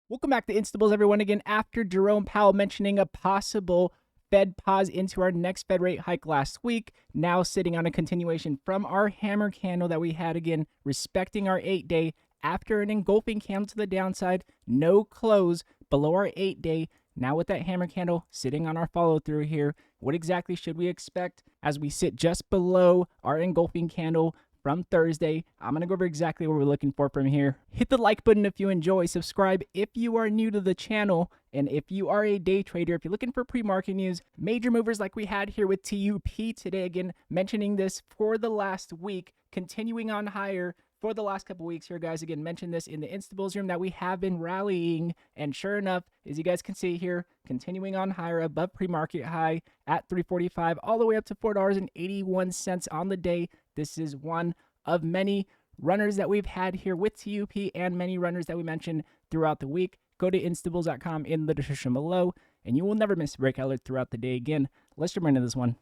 Welcome back to Instables, everyone. Again, after Jerome Powell mentioning a possible Fed pause into our next Fed rate hike last week, now sitting on a continuation from our hammer candle that we had, again, respecting our 8-day after an engulfing candle to the downside, no close below our 8-day. Now with that hammer candle sitting on our follow through here, what exactly should we expect as we sit just below our engulfing candle from Thursday? I'm going to go over exactly what we're looking for from here. Hit the like button if you enjoy, subscribe if you are new to the channel, and if you are a day trader, if you're looking for pre-market news, major movers like we had here with TUP today, again, mentioning this for the last week, continuing on higher for the last couple weeks here, guys. Again, mentioned this in the Instables room that we have been rallying, and sure enough, as you guys can see here, continuing on higher above pre-market high at $3.45 all the way up to $4.81 on the day. This is one of many runners that we've had here with TUP and many runners that we mentioned throughout the week. Go to instables.com in the description below, and you will never miss a breakout alert throughout the day. Again, let's jump into this one.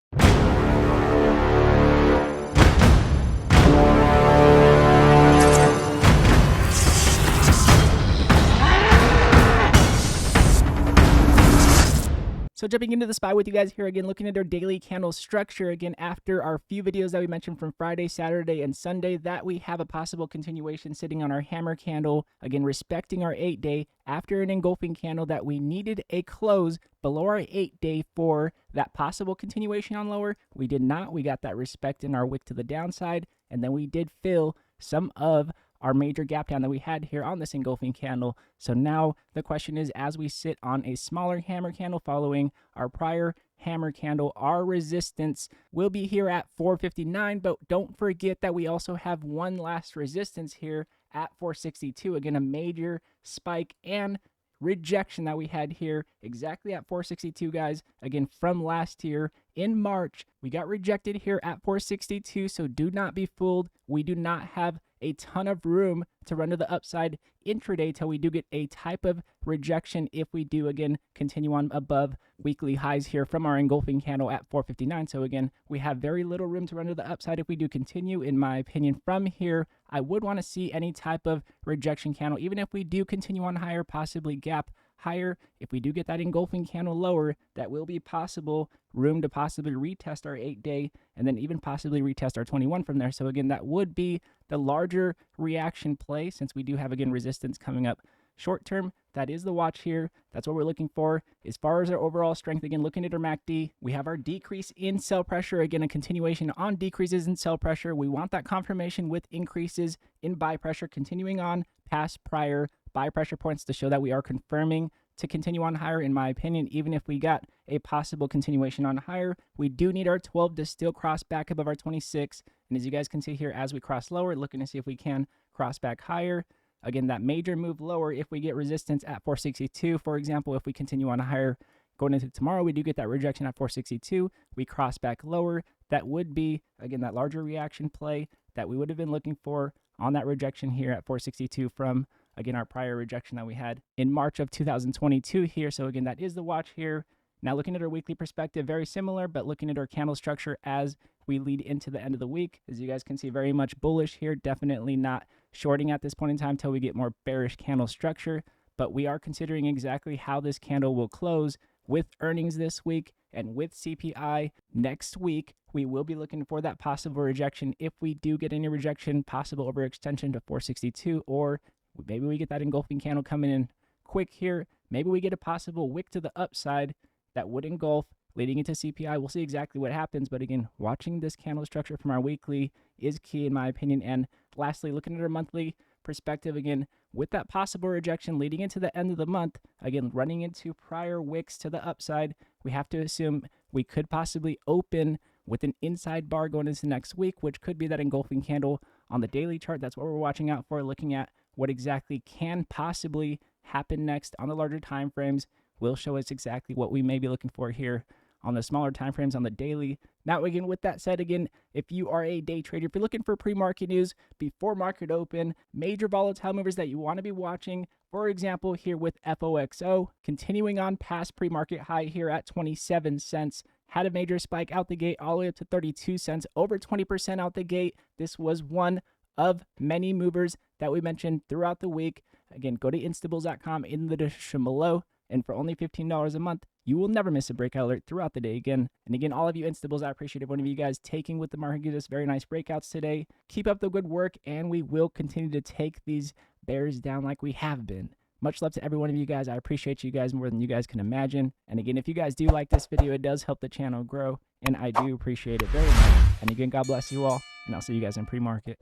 So jumping into the SPY with you guys here, again, looking at our daily candle structure, again, after our few videos that we mentioned from Friday, Saturday, and Sunday, that we have a possible continuation sitting on our hammer candle, again, respecting our 8-day after an engulfing candle that we needed a close below our 8-day for that possible continuation on lower. We did not. We got that respect in our wick to the downside, and then we did fill some of our major gap down that we had here on this engulfing candle. So now the question is, as we sit on a smaller hammer candle following our prior hammer candle, our resistance will be here at 459, but don't forget that we also have one last resistance here at 462. Again, a major spike and rejection that we had here exactly at 462, guys. Again, from last year in March, we got rejected here at 462, so do not be fooled. We do not have a ton of room to run to the upside intraday till we do get a type of rejection if we do, again, continue on above weekly highs here from our engulfing candle at 459. So again, we have very little room to run to the upside if we do continue, in my opinion. From here, I would want to see any type of rejection candle, even if we do continue on higher, possibly gap higher. If we do get that engulfing candle lower, that will be possible room to possibly retest our 8-day and then even possibly retest our 21 from there. So again, that would be the larger reaction play, since we do have, again, resistance coming up short term. That is the watch here. That's what we're looking for. As far as our overall strength, again, looking at our MACD, we have our decrease in sell pressure. Again, a continuation on decreases in sell pressure. We want that confirmation with increases in buy pressure, continuing on past prior buy pressure points to show that we are confirming to continue on higher, in my opinion. Even if we got a possible continuation on higher, we do need our 12 to still cross back above our 26. And as you guys can see here, as we cross lower, looking to see if we can cross back higher. Again, that major move lower, if we get resistance at 462, for example, if we continue on higher going into tomorrow, we do get that rejection at 462, we cross back lower. That would be, again, that larger reaction play that we would have been looking for on that rejection here at 462 from, again, our prior rejection that we had in March of 2022 here. So again, that is the watch here. Now looking at our weekly perspective, very similar, but looking at our candle structure as we lead into the end of the week, as you guys can see, very much bullish here. Definitely not shorting at this point in time until we get more bearish candle structure, but we are considering exactly how this candle will close with earnings this week and with CPI next week. We will be looking for that possible rejection. If we do get any rejection, possible overextension to 462, or maybe we get that engulfing candle coming in quick here. Maybe we get a possible wick to the upside that would engulf leading into CPI. We'll see exactly what happens. But again, watching this candle structure from our weekly is key, in my opinion. And lastly, looking at our monthly perspective, again, with that possible rejection leading into the end of the month, again, running into prior wicks to the upside, we have to assume we could possibly open with an inside bar going into next week, which could be that engulfing candle on the daily chart. That's what we're watching out for, looking at what exactly can possibly happen next on the larger time frames. Will show us exactly what we may be looking for here on the smaller time frames on the daily. Now, again, with that said, again, if you are a day trader, if you're looking for pre-market news before market open, major volatile movers that you want to be watching, for example, here with FOXO, continuing on past pre-market high here at 27 cents, had a major spike out the gate all the way up to 32 cents, over 20% out the gate. This was one of many movers that we mentioned throughout the week. Again, go to instabills.com in the description below. And for only $15 a month, you will never miss a breakout alert throughout the day again. And again, all of you Instabills, I appreciate every one of you guys taking with the market, give us very nice breakouts today. Keep up the good work, and we will continue to take these bears down like we have been. Much love to every one of you guys. I appreciate you guys more than you guys can imagine. And again, if you guys do like this video, it does help the channel grow, and I do appreciate it very much. And again, God bless you all, and I'll see you guys in pre-market.